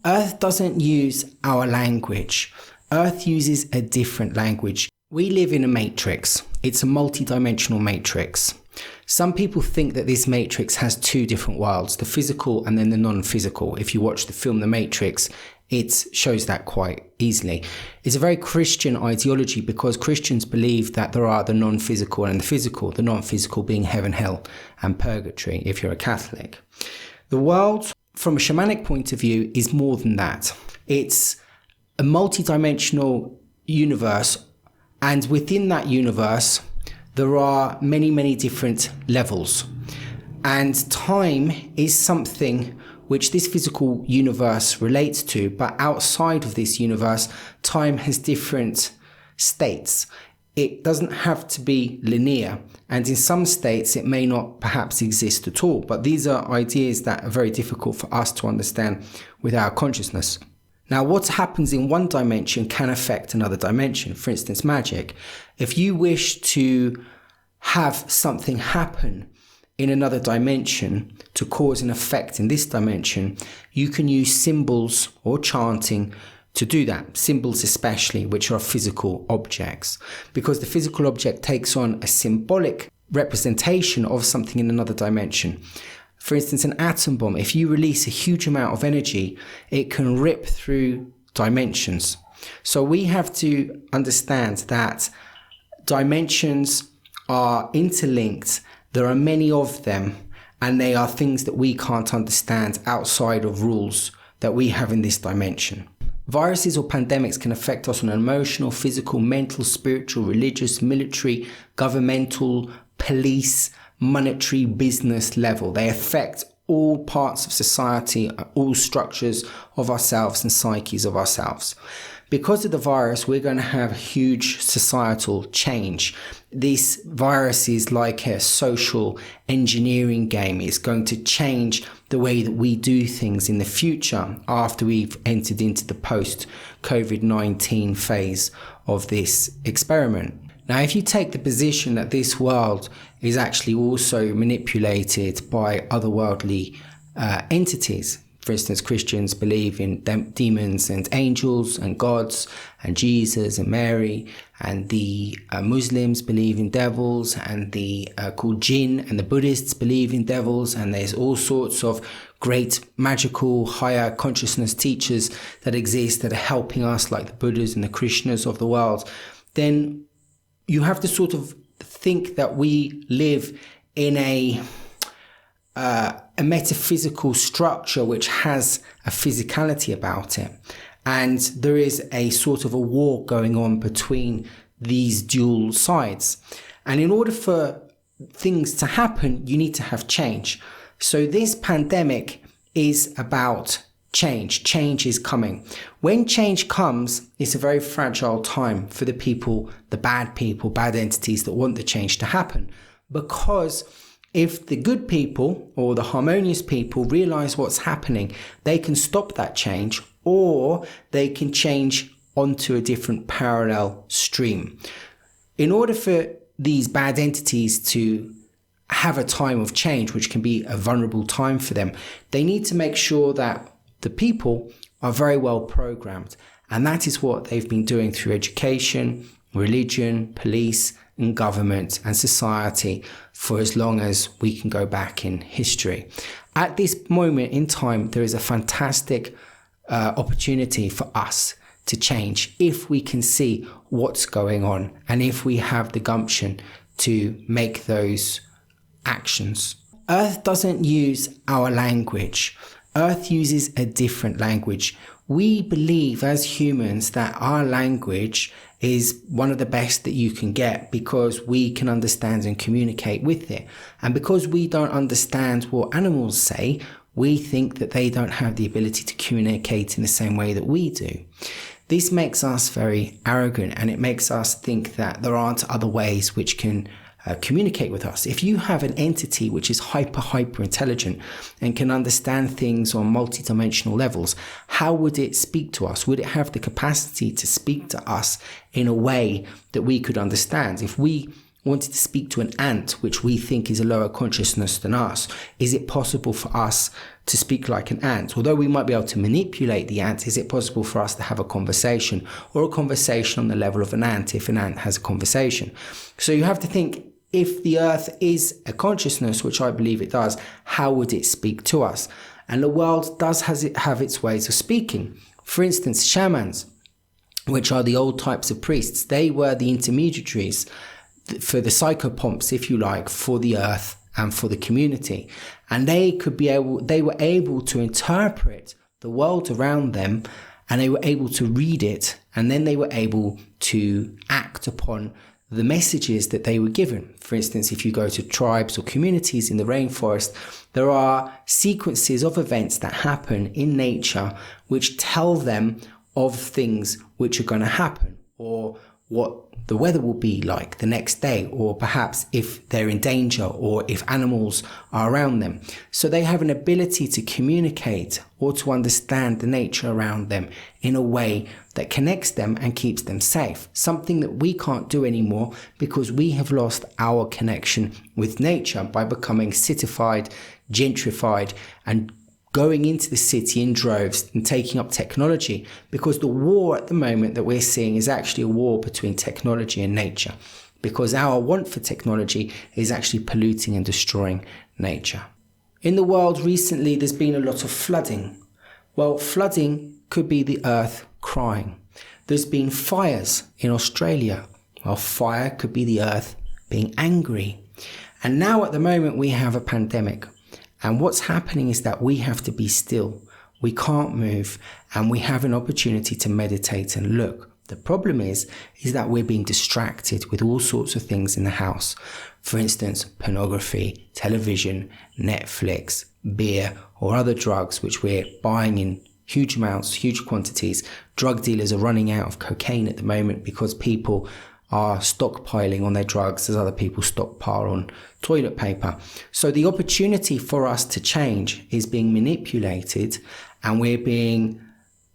Earth doesn't use our language. Earth uses a different language. We live in a matrix. It's a multidimensional matrix. Some people think that this matrix has two different worlds, the physical and then the non-physical. If you watch the film The Matrix, it shows that quite easily. It's a very Christian ideology because Christians believe that there are the non-physical and the physical, the non-physical being heaven, hell, and purgatory if you're a Catholic. The world, from a shamanic point of view, is more than that. It's a multidimensional universe, and within that universe, there are many, many different levels. And time is something which this physical universe relates to, but outside of this universe, time has different states. It doesn't have to be linear, and in some states it may not perhaps exist at all, but these are ideas that are very difficult for us to understand with our consciousness. Now, what happens in one dimension can affect another dimension. For instance, magic. If you wish to have something happen in another dimension to cause an effect in this dimension, you can use symbols or chanting to do that. Symbols especially, which are physical objects, because the physical object takes on a symbolic representation of something in another dimension. For instance, an atom bomb, if you release a huge amount of energy, it can rip through dimensions. So we have to understand that dimensions are interlinked. There are many of them, and they are things that we can't understand outside of rules that we have in this dimension. Viruses or pandemics can affect us on an emotional, physical, mental, spiritual, religious, military, governmental, police, monetary, business level. They affect all parts of society, all structures of ourselves and psyches of ourselves. Because of the virus, we're going to have huge societal change. This virus is like a social engineering game. It's going to change the way that we do things in the future after we've entered into the post-COVID-19 phase of this experiment. Now, if you take the position that this world is actually also manipulated by otherworldly entities, for instance, Christians believe in demons and angels and gods and Jesus and Mary, and the Muslims believe in devils, and the called jinn, and the Buddhists believe in devils, and there's all sorts of great magical higher consciousness teachers that exist that are helping us, like the Buddhas and the Krishnas of the world. Then you have to sort of think that we live in a metaphysical structure which has a physicality about it. And there is a sort of a war going on between these dual sides. And in order for things to happen, you need to have change. So this pandemic is about change. Change is coming. When change comes, it's a very fragile time for the people, the bad people, bad entities that want the change to happen. Because if the good people or the harmonious people realize what's happening, they can stop that change, or they can change onto a different parallel stream. In order for these bad entities to have a time of change, which can be a vulnerable time for them, they need to make sure that the people are very well programmed. And that is what they've been doing through education, religion, police, and government and society for as long as we can go back in history. At this moment in time, there is a fantastic opportunity for us to change if we can see what's going on and if we have the gumption to make those actions. Earth doesn't use our language. Earth uses a different language. We believe as humans that our language is one of the best that you can get because we can understand and communicate with it. And because we don't understand what animals say, we think that they don't have the ability to communicate in the same way that we do. This makes us very arrogant, and it makes us think that there aren't other ways which can communicate with us. If you have an entity which is hyper intelligent and can understand things on multidimensional levels, how would it speak to us? Would it have the capacity to speak to us in a way that we could understand? If we wanted to speak to an ant, which we think is a lower consciousness than us, is it possible for us to speak like an ant? Although we might be able to manipulate the ant, is it possible for us to have a conversation, or a conversation on the level of an ant if an ant has a conversation? So you have to think, if the earth is a consciousness, which I believe it does, how would it speak to us? And the world does have its ways of speaking. For instance, shamans, which are the old types of priests, they were the intermediaries for the psychopomps, if you like, for the earth and for the community. And they were able to interpret the world around them, and they were able to read it, and then they were able to act upon the messages that they were given. For instance, if you go to tribes or communities in the rainforest, there are sequences of events that happen in nature which tell them of things which are going to happen, or what the weather will be like the next day, or perhaps if they're in danger, or if animals are around them. So they have an ability to communicate or to understand the nature around them in a way that connects them and keeps them safe. Something that we can't do anymore, because we have lost our connection with nature by becoming citified, gentrified, and going into the city in droves and taking up technology, because the war at the moment that we're seeing is actually a war between technology and nature, because our want for technology is actually polluting and destroying nature. In the world recently, there's been a lot of flooding. Well, flooding could be the earth crying. There's been fires in Australia. Well, fire could be the earth being angry. And now at the moment we have a pandemic. And what's happening is that we have to be still. We can't move, and we have an opportunity to meditate and look. The problem is that we're being distracted with all sorts of things in the house. For instance, pornography, television, Netflix, beer, or other drugs which we're buying in huge amounts, huge quantities. Drug dealers are running out of cocaine at the moment because people are stockpiling on their drugs as other people stockpile on toilet paper. So the opportunity for us to change is being manipulated, and we're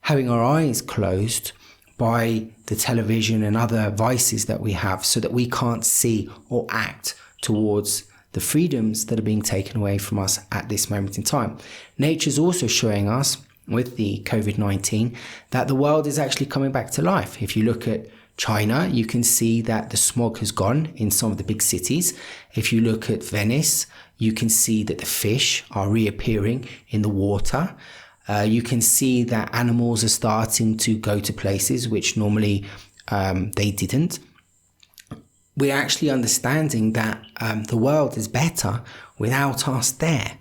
having our eyes closed by the television and other vices that we have, so that we can't see or act towards the freedoms that are being taken away from us at this moment in time. Nature's also showing us with the COVID-19 that the world is actually coming back to life. If you look at China, you can see that the smog has gone in some of the big cities. If you look at Venice, you can see that the fish are reappearing in the water. You can see that animals are starting to go to places which normally they didn't. We're actually understanding that the world is better without us there.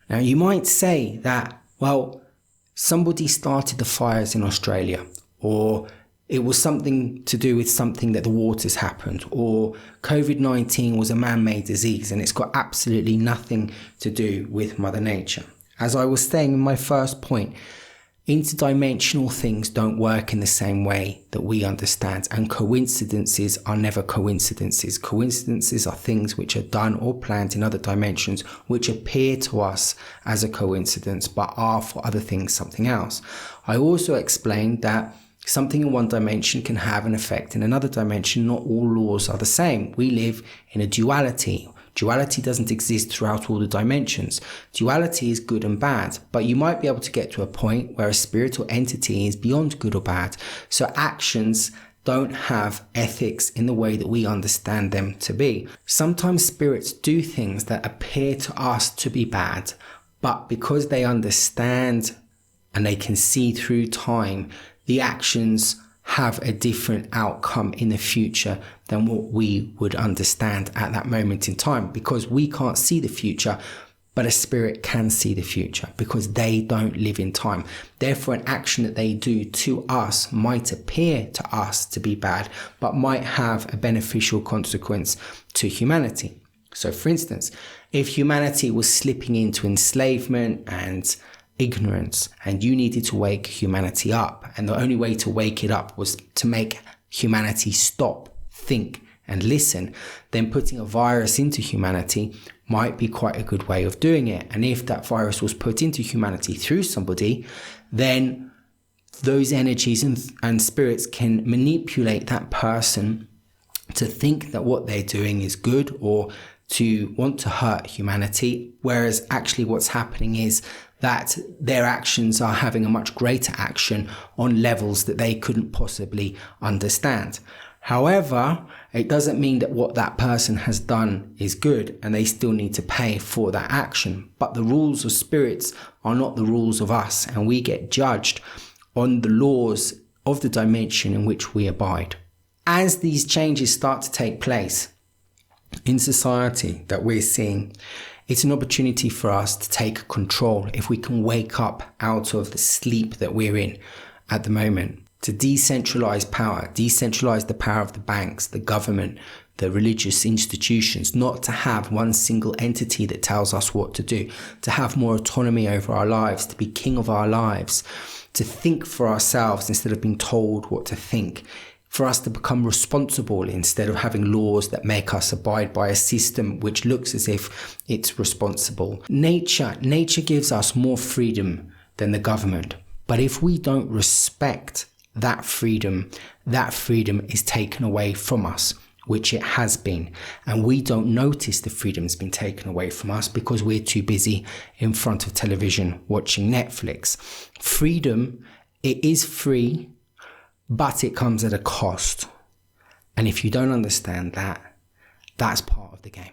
Now, you might say that, well, somebody started the fires in Australia, or it was something to do with something that the waters happened, or COVID-19 was a man-made disease, and it's got absolutely nothing to do with Mother Nature. As I was saying in my first point, interdimensional things don't work in the same way that we understand, and coincidences are never coincidences. Coincidences are things which are done or planned in other dimensions, which appear to us as a coincidence, but are for other things something else. I also explained that something in one dimension can have an effect in another dimension. Not all laws are the same. We live in a duality. Duality doesn't exist throughout all the dimensions. Duality is good and bad, but you might be able to get to a point where a spiritual entity is beyond good or bad. So actions don't have ethics in the way that we understand them to be. Sometimes spirits do things that appear to us to be bad, but because they understand and they can see through time, the actions have a different outcome in the future than what we would understand at that moment in time, because we can't see the future, but a spirit can see the future because they don't live in time. Therefore, an action that they do to us might appear to us to be bad, but might have a beneficial consequence to humanity. So, for instance, if humanity was slipping into enslavement and ignorance, and you needed to wake humanity up, and the only way to wake it up was to make humanity stop, think, and listen, then putting a virus into humanity might be quite a good way of doing it. And if that virus was put into humanity through somebody, then those energies and spirits can manipulate that person to think that what they're doing is good or to want to hurt humanity, whereas actually what's happening is that their actions are having a much greater action on levels that they couldn't possibly understand. However, it doesn't mean that what that person has done is good and they still need to pay for that action. But the rules of spirits are not the rules of us, and we get judged on the laws of the dimension in which we abide. As these changes start to take place in society that we're seeing, it's an opportunity for us to take control if we can wake up out of the sleep that we're in at the moment, to decentralize power, decentralize the power of the banks, the government, the religious institutions, not to have one single entity that tells us what to do, to have more autonomy over our lives, to be king of our lives, to think for ourselves instead of being told what to think, for us to become responsible instead of having laws that make us abide by a system which looks as if it's responsible. Nature gives us more freedom than the government. But if we don't respect that freedom is taken away from us, which it has been. And we don't notice the freedom's been taken away from us because we're too busy in front of television watching Netflix. Freedom, it is free, but it comes at a cost. And if you don't understand that, that's part of the game.